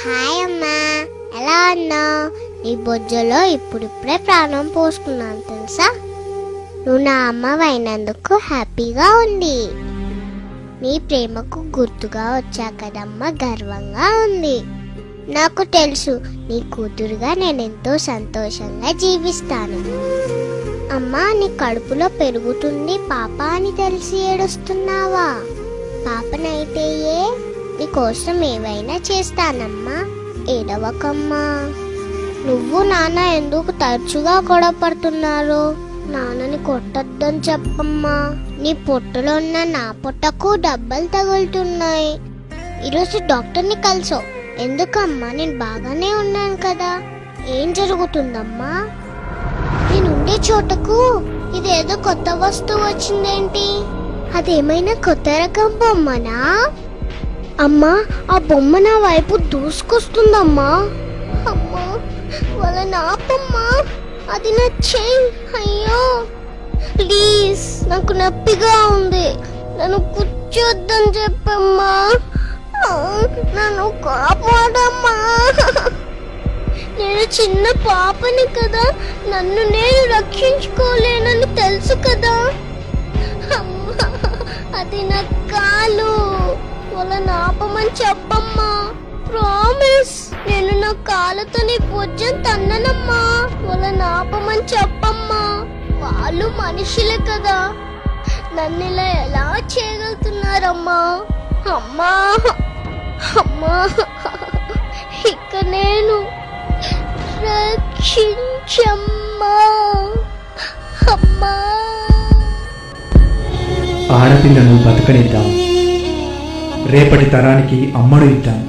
Hi అమ్మా, ఎలా ఉన్నావు? నీ బొజ్జలో ఇప్పుడిప్పుడే ప్రాణం పోసుకున్నాను తెలుసా. నువ్వు నా అమ్మవైనందుకు హ్యాపీగా ఉంది. నీ ప్రేమకు గుర్తుగా వచ్చా కదమ్మా, గర్వంగా ఉంది. నాకు తెలుసు నీ కూతురుగా నేనెంతో సంతోషంగా జీవిస్తాను. అమ్మా, నీ కడుపులో పెరుగుతుంది పాప అని తెలిసి ఏడుస్తున్నావా? పాపనైతే నీకోసం ఏవైనా చేస్తానమ్మా, ఏడవకమ్మా. నువ్వు నాన్న ఎందుకు తరచుగా గొడవ పడుతున్నారు? నాన్నని కొట్టొద్దని చెప్పమ్మా. నీ పొట్టలో ఉన్న నా పొట్టకు దెబ్బలు తగులుతున్నాయి. ఈరోజు డాక్టర్ని కలిసావు ఎందుకమ్మా? నేను బాగానే ఉన్నాను కదా. ఏం జరుగుతుందమ్మా? నేనుండే చోటకు ఇదేదో కొత్త వస్తువు వచ్చిందేంటి? అదేమైనా కొత్త రకం బొమ్మనా? అమ్మా, ఆ బొమ్మ నా వైపు దూసుకొస్తుందమ్మా. అమ్మా, వాళ్ళ నాపమ్మా, అది నా చెయ్యి. అయ్యో ప్లీజ్, నాకు నొప్పిగా ఉంది, నన్ను కూర్చోద్దని చెప్పమ్మా. నన్ను కాపాడమ్మా. నేను చిన్న పాపని కదా, నన్ను నేను రక్షించుకోలేనని తెలుసు కదా. అమ్మా, అది నా కాలు, వాళ్ళని ఆపమని చెప్పమ్మా. ప్రామిస్, నేను నా కాళ్ళతో నీ భుజం తన్ననమ్మా. వాళ్ళని ఆపమని చెప్పమ్మా. వాళ్ళు మనుషులే కదా, నన్ను ఇలా ఎలా చేయగలుగుతున్నారమ్మా? అమ్మా అమ్మా, ఇక నేను రక్షించమ్మా. అమ్మా, ఆడపిల్లను బతకనిద్దాం, రేపటి తరానికి అమ్మడు ఇద్దాం.